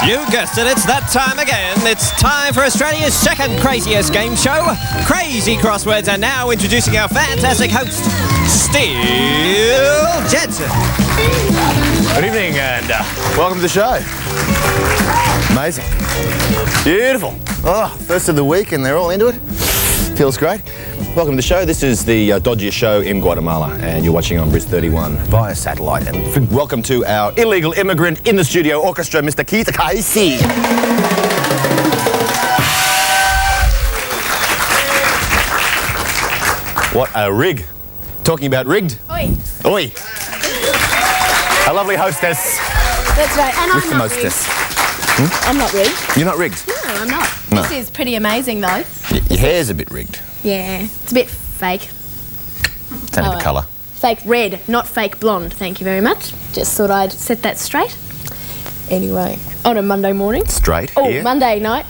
You guessed it, it's that time again. It's time for Australia's second craziest game show, Crazy Crosswords, and now introducing our fantastic host, Steel Jensen. Good evening and welcome to the show. Amazing. Beautiful. Oh, first of the week and they're all into it. Feels great. Welcome to the show. This is the dodgiest show in Guatemala and you're watching on Bris 31 via satellite. And welcome to our illegal immigrant in the studio orchestra, Mr. Keith Casey. What a rig. Talking about rigged. Oi. Oi. A lovely hostess. That's right, and With I'm the not mostess. rigged. I'm not rigged. You're not rigged? No, I'm not. No. This is pretty amazing, though. Your hair's a bit rigged. Yeah, it's a bit fake. It's only the colour. Fake red, not fake blonde. Thank you very much. Just thought I'd set that straight. Anyway, on a Monday morning. Straight Oh, here. Monday night.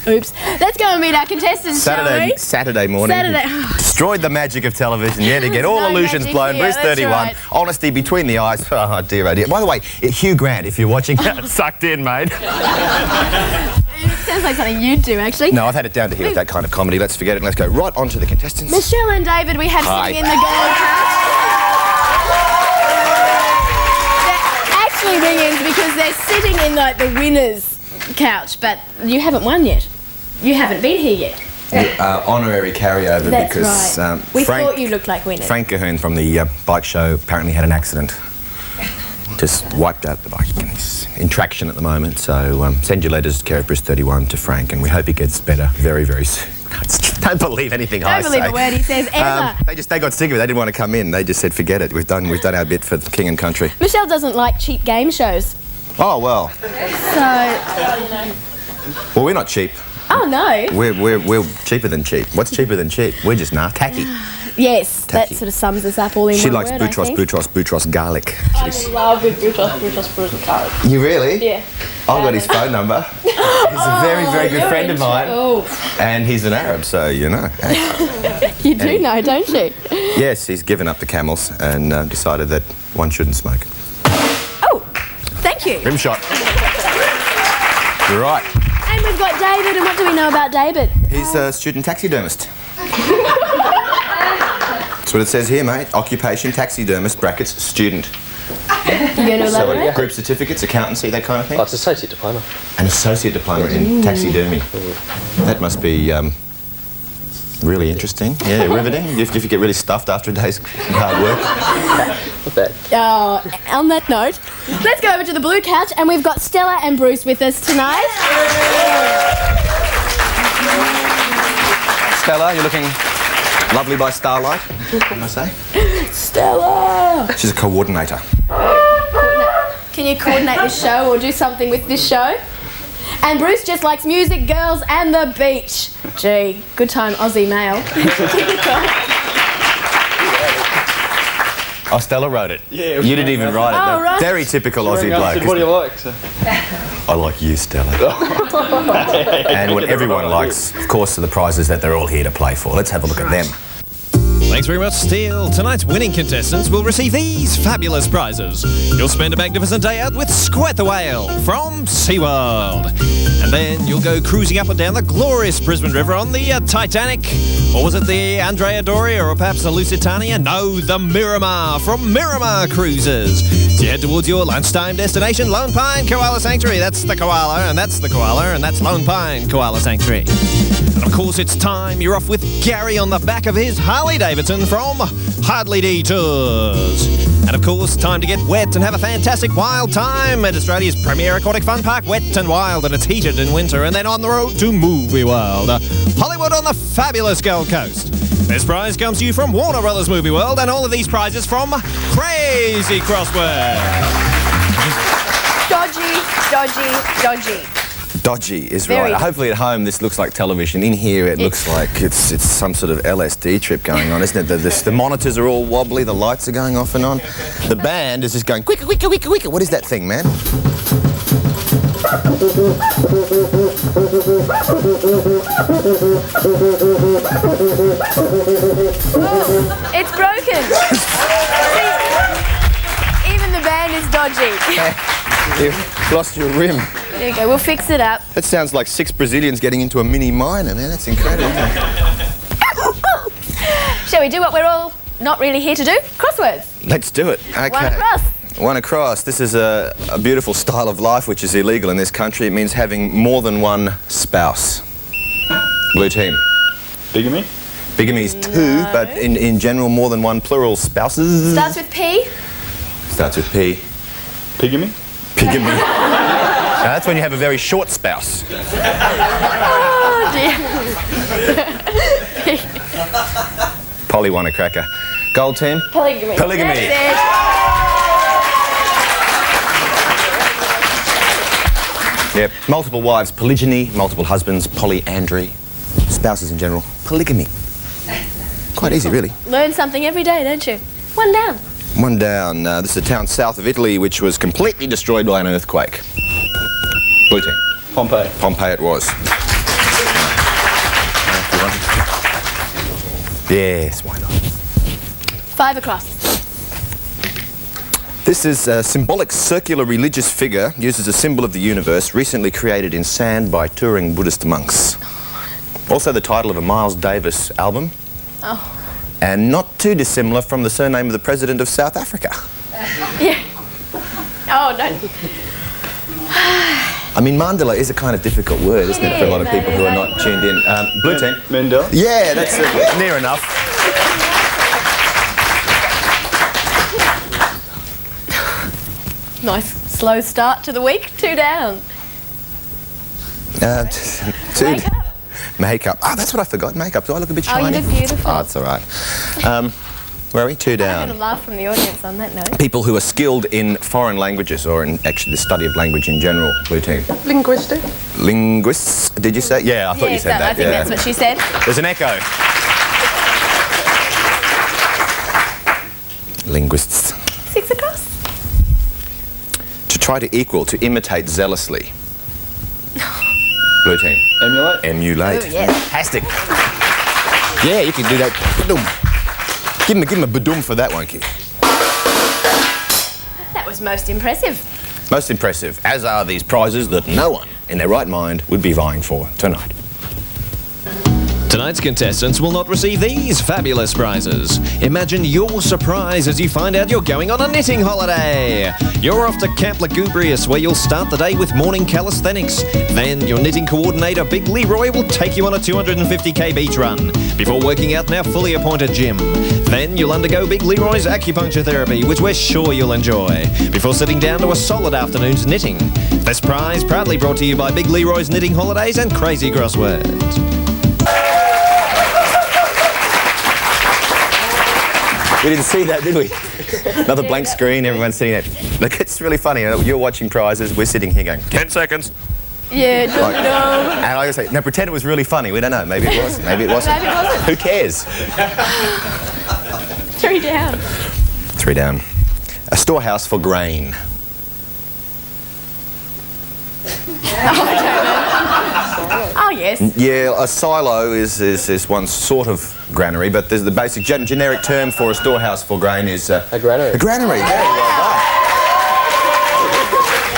Oops. Let's go and meet our contestants, shall we? Saturday morning. Saturday. Destroyed the magic of television, yeah, to get all No illusions magic blown. here, Bris that's 31. right. Honesty between the eyes. Oh, dear, oh, dear. By the way, Hugh Grant, if you're watching, sucked in, mate. It sounds like something you'd do, actually. No, I've had it down to here with that kind of comedy. Let's forget it. Let's go right on to the contestants. Michelle and David, we have Hi. sitting in the gold couch. They're actually ring-ins because they're sitting in like the winner's couch, but you haven't won yet. You haven't been here yet. Honorary carryover That's because right. We thought you looked like winners. Frank Cahoon from the bike show apparently had an accident. Just wiped out the bike. He's in traction at the moment, so send your letters, care of Bris 31, to Frank, and we hope he gets better very, very soon. Don't believe anything I say. Don't believe a word he says ever. They got sick of it. They didn't want to come in. They just said, forget it. We've done our bit for the king and country. Michelle doesn't like cheap game shows. Oh, well. So, Well, we're not cheap. oh no. We're cheaper than cheap. What's cheaper than cheap? We're just tacky. Yes, Tacky. that sort of sums us up all in She one likes word, I think. Boutros garlic. I'm in love with Boutros garlic. You really? Yeah. I've got his phone number. He's a very, very good friend of mine. Oh. And he's an Arab, so you know. You do know, don't you? Yes, he's given up the camels and decided that one shouldn't smoke. Oh, thank you. Rim shot. You're right. And we've got David, and what do we know about David? He's a student taxidermist. That's what it says here, mate. Occupation, taxidermist, brackets, student. You going to elaborate? Group certificates, accountancy, that kind of thing? Oh, it's associate diploma. An associate diploma in taxidermy. That must be really interesting. Yeah, riveting. If you get really stuffed after a day's hard work. Not bad. Oh, on that note, let's go over to the blue couch, and we've got Stella and Bruce with us tonight. Stella, you're looking lovely by starlight, can I say? Stella! She's a coordinator. Can you coordinate this show or do something with this show? And Bruce just likes music, girls, and the beach. Gee, good time, Aussie male. Oh, Stella wrote it. Yeah. You didn't even write it. Oh, No. right. Very typical Aussie bloke. What do you isn't like? So. it? I like you, Stella. And what everyone likes, of course, are the prizes that they're all here to play for. Let's have a look at them. Thanks very much, Steel. Tonight's winning contestants will receive these fabulous prizes. You'll spend a magnificent day out with Squirt the Whale from SeaWorld. And then you'll go cruising up and down the glorious Brisbane River on the Titanic. Or was it the Andrea Doria or perhaps the Lusitania? No, the Miramar from Miramar Cruises. So you head towards your lunchtime destination, Lone Pine Koala Sanctuary. That's the koala, and that's the koala, and that's Lone Pine Koala Sanctuary. And of course, it's time you're off with Gary on the back of his Harley Davidson from Hardly D Tours. And of course, time to get wet and have a fantastic wild time at Australia's premier aquatic fun park, Wet and Wild, and it's heated in winter. And then on the road to Movie World, Hollywood on the fabulous Gold Coast. This prize comes to you from Warner Brothers Movie World, and all of these prizes from Crazy Crosswords. Dodgy. Dodgy is Very. right. Hopefully at home this looks like television. In here it looks like it's some sort of LSD trip going on, isn't it? The monitors are all wobbly, the lights are going off and on. The band is just going quicker, quicker, quicker, quicker. What is that thing, man? It's broken. Even the band is dodgy. You've lost your rim. There you go, we'll fix it up. That sounds like 6 Brazilians getting into a mini minor, man. That's incredible, isn't it? Shall we do what we're all not really here to do? Crosswords. Let's do it. Okay. One across. One across. This is a beautiful style of life which is illegal in this country. It means having more than one spouse. Blue team. Bigamy? Bigamy is 2, but in general, more than one plural spouses. Starts with P. Starts with P. Pigamy? Bigamy. Now, that's when you have a very short spouse. Oh dear. Polly won a cracker. Gold team? Polygamy. Polygamy. That's Yep. Multiple wives, polygyny. Multiple husbands, polyandry. Spouses in general, polygamy. Quite easy, really. it. Learn something every day, don't you? One down. One down. This is a town south of Italy which was completely destroyed by an earthquake. Blue team. Pompeii. Pompeii it was. Yes, why not? 5 across. This is a symbolic circular religious figure used as a symbol of the universe, recently created in sand by touring Buddhist monks. Also the title of a Miles Davis album. Oh. And not too dissimilar from the surname of the President of South Africa. Yeah. Oh, no. I mean, Mandela is a kind of difficult word, isn't it, for a lot of people who are not tuned in. Blue team. Mandela? Yeah, that's near enough. Nice slow start to the week. 2 down. 2. Makeup. Makeup. Oh, that's what I forgot. Makeup. Do I look a bit shiny? Oh, you look beautiful. Oh, that's all right. Where are we? 2 I got a down. laugh from the audience on that note. People who are skilled in foreign languages, or in actually the study of language in general. Blue team. Linguistic. Linguists, did you say? Yeah, I thought you said that. I think that's what she said. There's an echo. Linguists. 6 across. To try to equal, to imitate zealously. Blue team. Emulate? Emulate. Oh, yes. Fantastic. Yeah, you can do that. Ba-dum. Give him a badum for that one, kid. That was most impressive. Most impressive, as are these prizes that no one in their right mind would be vying for tonight. Tonight's contestants will not receive these fabulous prizes. Imagine your surprise as you find out you're going on a knitting holiday. You're off to Camp Lugubrious, where you'll start the day with morning calisthenics. Then your knitting coordinator, Big Leroy, will take you on a 250k beach run before working out in our fully appointed gym. Then you'll undergo Big Leroy's acupuncture therapy, which we're sure you'll enjoy, before sitting down to a solid afternoon's knitting. This prize proudly brought to you by Big Leroy's Knitting Holidays and Crazy Crosswords. We didn't see that, did we? Another blank screen, everyone's sitting there. Look, it's really funny. You're watching prizes, we're sitting here going, 10 seconds. Yeah, no. And I always say, now pretend it was really funny. We don't know. Maybe it was. Maybe it wasn't. Maybe it wasn't. Who cares? 3 down. 3 down. A storehouse for grain. Oh, yes. Yeah, a silo is one sort of granary, but there's the basic generic term for a storehouse for grain is... A granary. A granary. Yeah, well done.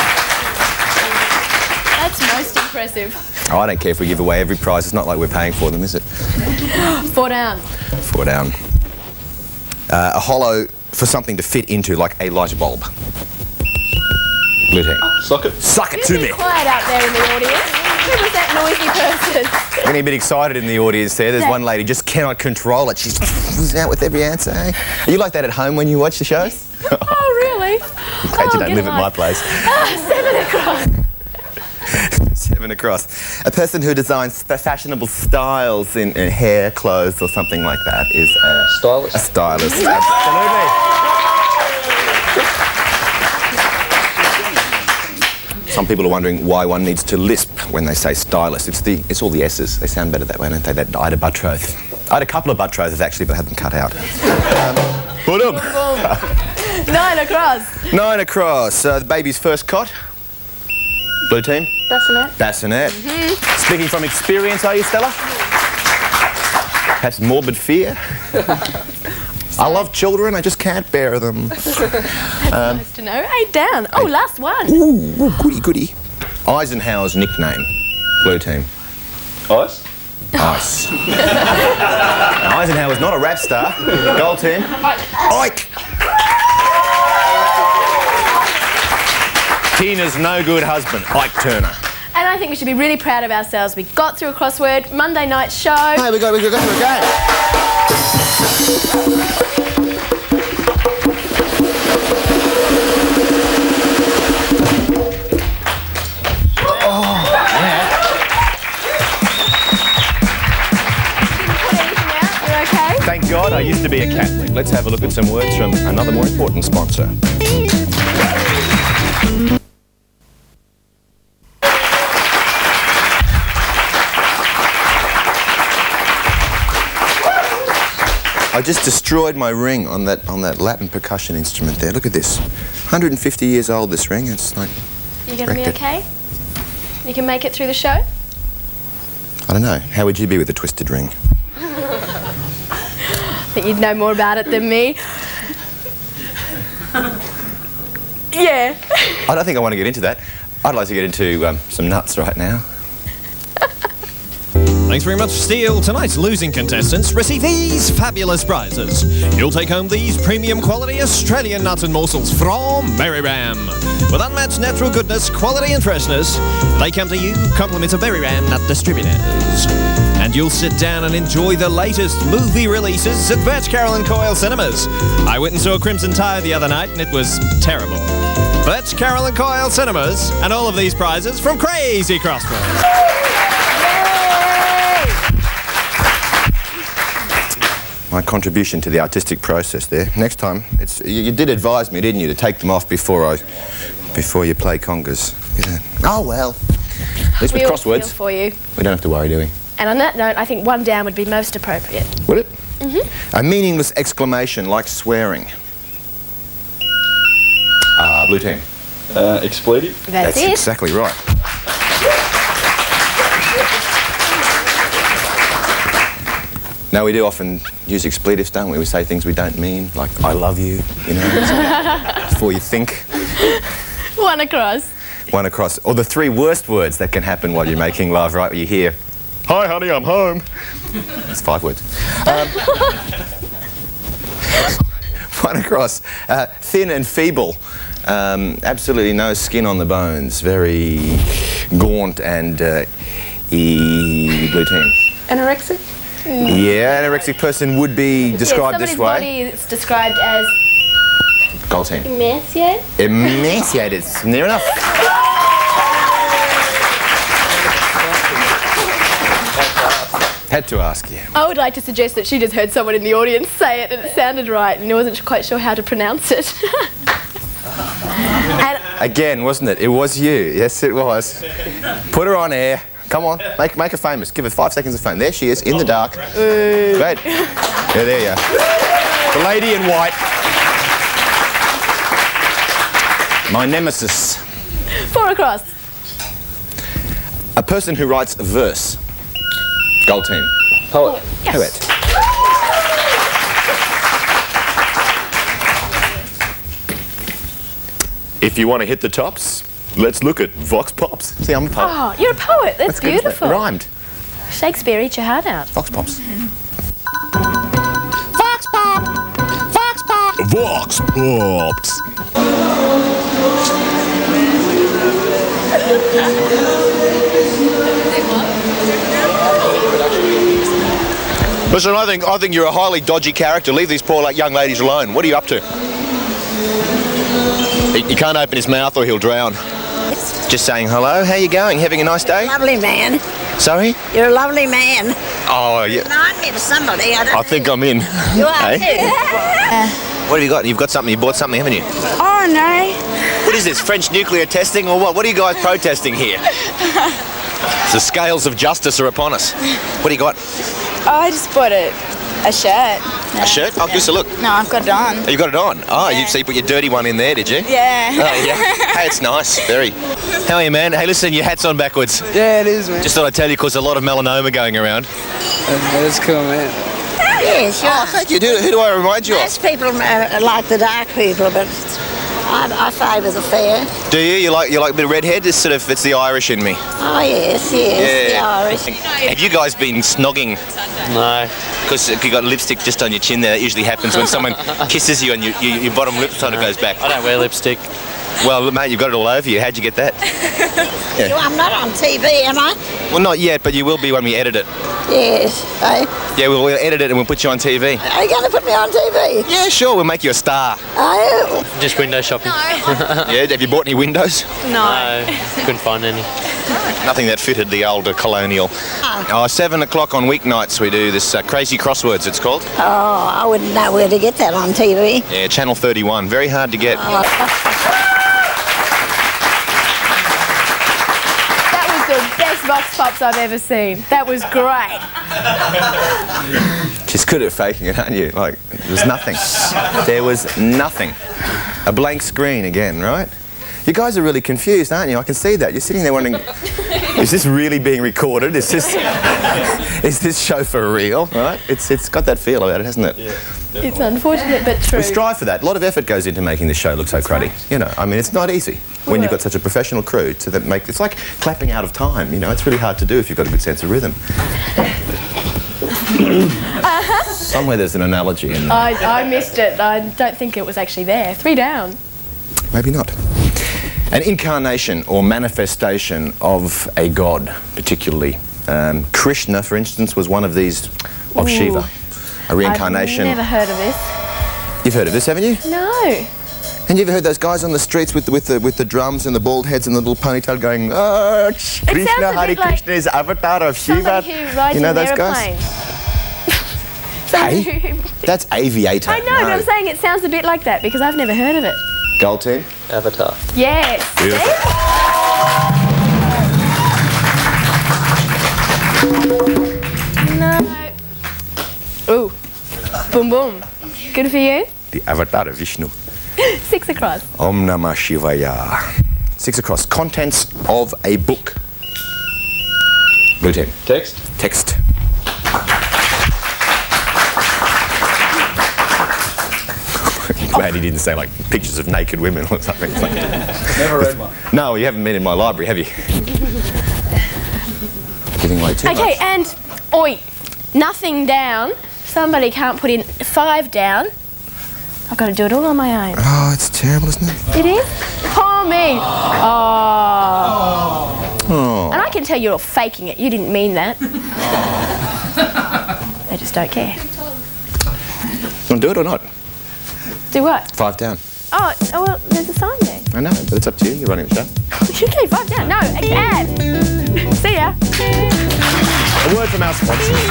That's most impressive. Oh, I don't care if we give away every prize. It's not like we're paying for them, is it? 4 down. 4 down. A hollow for something to fit into, like a light bulb. Blue team. Socket. Suck it to me. Quiet out there in the audience. Who was that noisy person? Getting a bit excited in the audience there. There's one lady just cannot control it. She's out with every answer. Eh? Are you like that at home when you watch the show? Yes. Oh, really? I'm glad you don't live at my place. 7 across. 7 across. A person who designs fashionable styles in hair, clothes, or something like that is a Stylist. A stylist. Absolutely. Some people are wondering why one needs to lisp when they say stylist. It's all the S's. They sound better that way, don't they? I had a betroth. I had a couple of betroths actually, but I had them cut out. Boom. 9 across. 9 across. The baby's first cot. Blue team. Bassinet. Bassinet. Speaking from experience, are you, Stella? Perhaps morbid fear? I love children, I just can't bear them. Nice to know. 8 down. Oh, last one. Ooh, goody, goody. Eisenhower's nickname? Blue team. Ice? Ice. Now, Eisenhower's not a rap star. Gold team. Ike. Tina's no good husband, Ike Turner. And I think we should be really proud of ourselves. We got through a crossword Monday night show. Hey, we got through a game. Thank God I used to be a Catholic. Let's have a look at some words from another more important sponsor. I just destroyed my ring on that Latin percussion instrument there. Look at this. 150 years old, this ring. It's like... You gonna be okay? You can make it through the show? I don't know. How would you be with a twisted ring? I think you'd know more about it than me. Yeah. I don't think I want to get into that. I'd like to get into some nuts right now. Thanks very much, Steele. Tonight's losing contestants receive these fabulous prizes. You'll take home these premium quality Australian nuts and morsels from Berry Ram. With unmatched natural goodness, quality and freshness, they come to you compliments of Berry Ram Nut Distributors. And you'll sit down and enjoy the latest movie releases at Birch Carroll and Coyle Cinemas. I went and saw Crimson Tide the other night and it was terrible. Birch Carroll and Coyle Cinemas and all of these prizes from Crazy Crosswords. My contribution to the artistic process there. Next time, you did advise me, didn't you, to take them off before you play congas. Yeah. Oh well. At least with crosswords, for you. We don't have to worry, do we? And on that note, I think one down would be most appropriate. Would it? Mm-hmm. A meaningless exclamation like swearing. Blue team. Expletive. That's it. Exactly right. Now, we do often use expletives, don't we? We say things we don't mean, like, I love you, you know, before you think. One across. One across. Or the three worst words that can happen while you're making love, right? You hear, hi, honey, I'm home. That's 5 words. One across. Thin and feeble. Absolutely no skin on the bones. Very gaunt and blue team. Anorexic? Yeah, an anorexic person would be described this way. Body is described as... Gold team. Emaciated? Emaciated. Near enough. Had to ask you. I would like to suggest that she just heard someone in the audience say it and it sounded right and wasn't quite sure how to pronounce it. And again, wasn't it? It was you. Yes, it was. Put her on air. Come on, make her famous. Give her 5 seconds of fame. There she is, in the dark. Great. Yeah, there you are. The lady in white. My nemesis. 4 across. A person who writes verse. Gold team. Poet. Yes. Poet. If you want to hit the tops, let's look at Vox Pops. See, I'm a poet. Oh, you're a poet. That's good, beautiful. it rhymed. Shakespeare, eat your heart out. Vox Pops. Vox Pop! Vox Pop! Vox Pops. Listen, I think you're a highly dodgy character. Leave these poor young ladies alone. What are you up to? He can't open his mouth or he'll drown. Just saying hello. How you going? Having a nice day? Lovely man. Sorry? You're a lovely man. Oh, yeah. Remind me of somebody. I think I'm in. You are Hey? too. What have you got? You've got something. You bought something, haven't you? Oh, no. What is this? French nuclear testing or what? What are you guys protesting here? The scales of justice are upon us. What do you got? Oh, I just bought a shirt. A shirt? Oh, give us a look. No, I've got it on. Oh, you got it on? Oh, Yeah. so you put your dirty one in there, did you? Yeah. Oh, yeah. Hey, it's nice. Very. How are you, man? Hey, listen, your hat's on backwards. Yeah, it is, man. Just thought I'd tell you because a lot of melanoma going around. That's cool, man. Yeah, sure. Oh, thank you. Who do I remind you of? Most people like the dark people, but I favour the fair. Do you? You like a bit of redhead? It's it's the Irish in me. Oh, yes, the Irish. Have you guys been snogging? No. Because you got lipstick just on your chin there. That usually happens when someone kisses you and your bottom lip sort of goes back. I don't wear lipstick. Well, mate, you've got it all over you. How'd you get that? Yeah. I'm not on TV, am I? Well, not yet, but you will be when we edit it. Yes. Yeah, we'll edit it and we'll put you on TV. Are you going to put me on TV? Yeah, sure, we'll make you a star. Oh. Just window shopping. Yeah, have you bought any windows? No. Couldn't find any. Nothing that fitted the older colonial. 7 o'clock on weeknights we do this Crazy Crosswords, it's called. Oh, I wouldn't know where to get that on TV. Yeah, Channel 31. Very hard to get. That was the best Vox Pops I've ever seen. That was great. She's good at faking it, aren't you? Like, there's nothing. There was nothing. A blank screen again, right? You guys are really confused, aren't you? I can see that. You're sitting there wondering, is this really being recorded? Is this show for real? Right? It's got that feel about it, hasn't it? Yeah. It's unfortunate but true. We strive for that. A lot of effort goes into making this show look so cruddy. You know, I mean, it's not easy when you've got such a professional crew to make. It's like clapping out of time. You know, it's really hard to do if you've got a good sense of rhythm. Somewhere there's an analogy in there. I missed it. I don't think it was actually there. 3 down. Maybe not. An incarnation or manifestation of a god, particularly. Krishna, for instance, was one of these of Shiva. A reincarnation. I've never heard of this. You've heard of this, haven't you? No. And you ever heard those guys on the streets with the drums and the bald heads and the little ponytail going, oh, Krishna, Hare Krishna is avatar of Shiva. Somebody who rides you know an those aeroplane. guys? Hey, that's aviator. I know, but I'm saying it sounds a bit like that because I've never heard of it. Gold team? Avatar. Yes. No. Ooh. Boom boom. Good for you. The avatar of Vishnu. 6 across. Om Namah Shivaya. 6 across. Contents of a book. Blue team. Text. Text. Glad he didn't say like pictures of naked women or something. Never read one. No, you haven't been in my library, have you? Giving away too much. Okay, and oi, nothing down. Somebody can't put in 5 down. I've got to do it all on my own. Oh, it's terrible, isn't it? It is? Poor me. Oh. And I can tell you're faking it. You didn't mean that. They just don't care. You want to do it or not? Do what? 5 down. Oh, well, there's a sign there. I know, but it's up to you. You're running the show. Okay, 5 down. No, add. See ya. A word from our sponsors.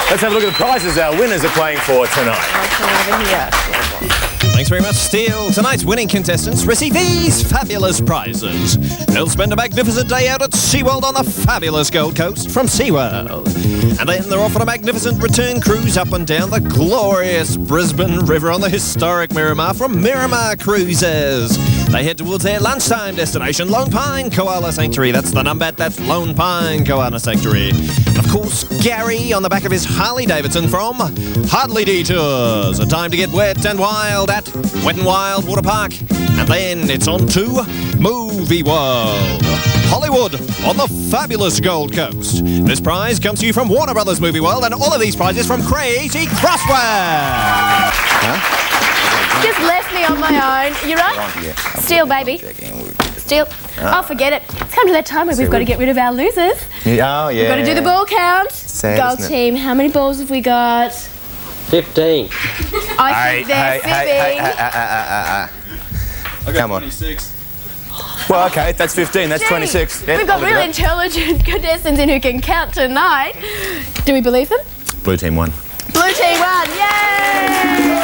Let's have a look at the prizes our winners are playing for tonight. Thanks very much, Steele. Tonight's winning contestants receive these fabulous prizes. They'll spend a magnificent day out at SeaWorld on the fabulous Gold Coast from SeaWorld. And then they're offered a magnificent return cruise up and down the glorious Brisbane River on the historic Miramar from Miramar Cruises. They head towards their lunchtime destination, Lone Pine Koala Sanctuary. That's the number, that's Lone Pine Koala Sanctuary. And of course, Gary on the back of his Harley Davidson from Hardley Detours. A time to get wet and wild at Wet and Wild Water Park. And then it's on to Movie World, Hollywood on the fabulous Gold Coast. This prize comes to you from Warner Brothers Movie World, and all of these prizes from Crazy Crosswords. Just left me on my own. You right? Yeah. Steele, baby. Steele. Oh, forget it. It's come to that time where we've got to get rid of our losers. Yeah, oh, yeah. We've got to do the ball count. Sad, Gold isn't it? team, how many balls have we got? 15. I think they're fibbing. I got Come on. 26. Well, okay, that's 15. That's 26. Yeah, We've got I'll look it really up. intelligent contestants in who can count tonight. Do we believe them? Blue team won. Blue team won, yay!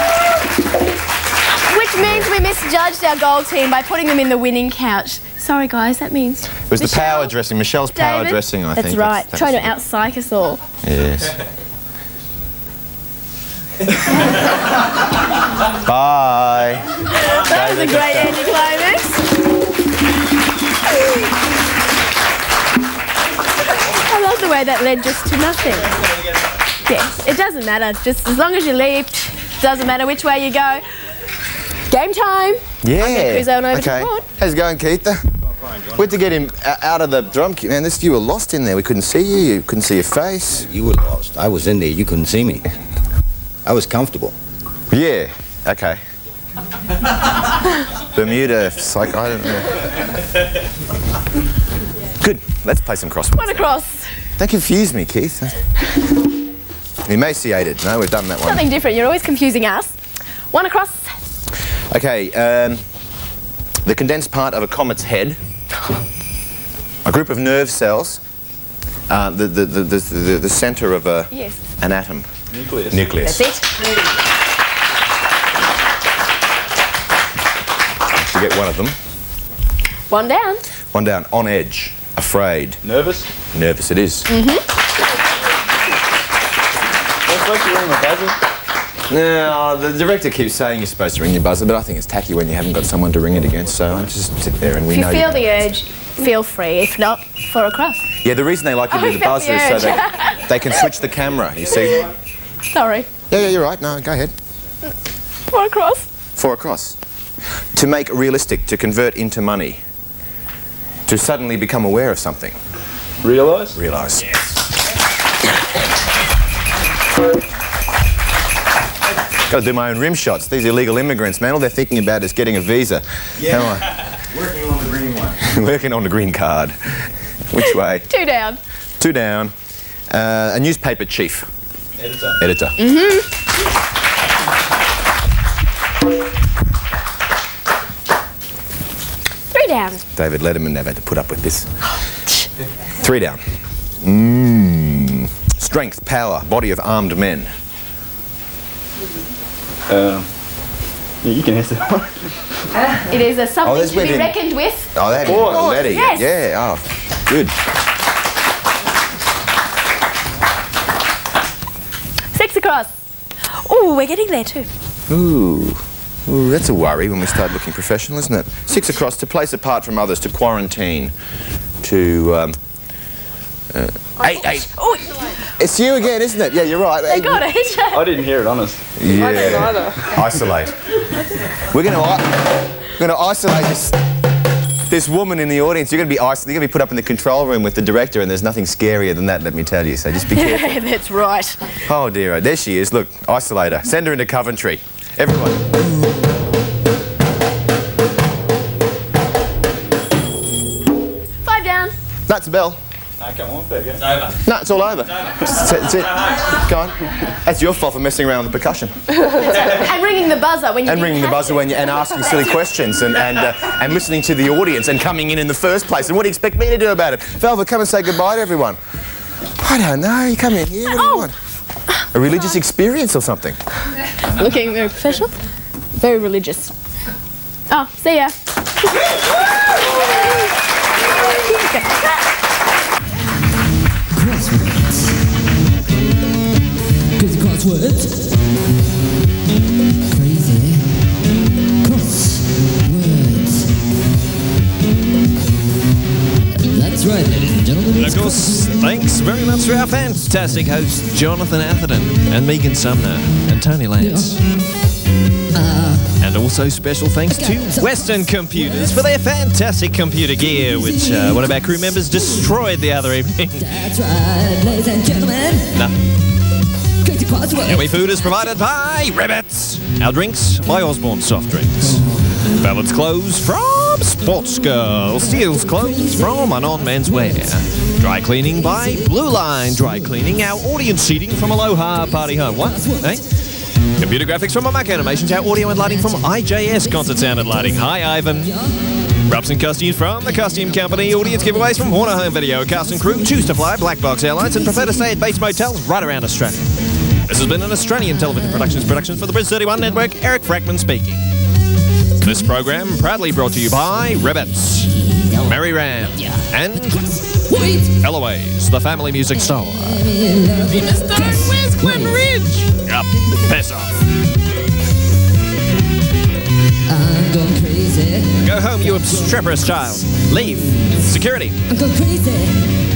Which means we misjudged our gold team by putting them in the winning couch. Sorry guys, that means... It was the power dressing, Michelle's power David? dressing, I think. That's right, trying to out-psych us all. Yes. Bye. That was a great anticlimax. I love the way that led just to nothing. Yes, it doesn't matter. Just as long as you leave, doesn't matter which way you go. Game time. Yeah. Who's on over to Okay. the board? How's it going, Keith? We had to get him out of the drum kit. Man, you were lost in there. We couldn't see you. You couldn't see your face. You were lost. I was in there. You couldn't see me. I was comfortable. Yeah. Okay. Bermuda, psych. I don't know. Good. Let's play some crosswords. One across. Don't confuse me, Keith. Emaciated. No, we've done that one. Something different. You're always confusing us. One across. Okay. The condensed part of a comet's head. A group of nerve cells. The centre of an atom. Nucleus. That's it. You get one of them. One down. One down. On edge. Afraid. Nervous? Nervous it is. Looks like you're in the buzzer. No, the director keeps saying you're supposed to ring your buzzer, but I think it's tacky when you haven't got someone to ring it against, so I just sit there and we If you know feel the urge, feel free. If not, for across. Yeah, the reason they like you to do the felt the buzzer is so urge. they can switch the camera, you see. Sorry. Yeah, you're right. No, go ahead. One across. 4 across. To make realistic, to convert into money. To suddenly become aware of something. Realise? Realise. Got to do my own rim shots. These illegal immigrants, man, all they're thinking about is getting a visa. Yeah. Working on the green one. Working on the green card. Which way? 2 down. 2 down. A newspaper chief. Editor. Three down. David Letterman never had to put up with this. 3 down. Strength, power, body of armed men. Yeah, you can answer that one. It is a something that's to be within- reckoned with. Oh, that is Oh, Letty. yes. Yeah, oh, good. 6 across. Oh, we're getting there too. Ooh, that's a worry when we start looking professional, isn't it? 6 across, to place apart from others, to quarantine, to... Hey, Oh, it's you again, isn't it? Yeah, you're right. they got it. I didn't hear it, honest. Yeah. I didn't either. Isolate. We're going to isolate this woman in the audience. You're going to be put up in the control room with the director, and there's nothing scarier than that, let me tell you. So just be careful. Yeah, that's right. Oh dear, there she is. Look, isolate her. Send her into Coventry. Everyone. 5 down. That's a bell. I come on, fair go. No, it's all over. That's it. Go on. That's your fault for messing around with the percussion. And ringing the buzzer when you And didn't ringing the have buzzer to. when and asking silly questions and listening to the audience and coming in the first place. And what do you expect me to do about it? Velva, come and say goodbye to everyone. I don't know. You come in here. What do you want? A religious experience or something? Looking very professional. Very religious. Oh, see ya. Crazy crosswords. Crazy crosswords. That's right, ladies and gentlemen. And of course, thanks very much to our fantastic hosts, Jonathan Atherton and Megan Sumner and Tony Lance. And also special thanks to Western Computers for their fantastic computer gear, which one of our crew members destroyed the other evening. That's right, ladies and gentlemen. Crazy crosswords. Our food is provided by Ribbits. Our drinks by Osborne Soft Drinks. Balance clothes from Sports Girl. Steals clothes from Anon Menswear. Dry cleaning by Blue Line Dry Cleaning. Our audience seating from Aloha Party Home. What? Hey? Computer graphics from Amaka Animations. Our audio and lighting from IJS Concert Sound and Lighting. Hi, Ivan. Props and costumes from the Costume Company. Audience giveaways from Warner Home Video. Cast and crew choose to fly Black Box Airlines and prefer to stay at base motels right around Australia. This has been an Australian Television Productions production for the Bris 31 Network. Eric Frackman speaking. This program proudly brought to you by Ribbits, Mary Ram, and Eloise, the family music star. Where's Glen Ridge? Up, piss off. I'm going crazy. Go home, you obstreperous child. Leave. Security. I'm going crazy.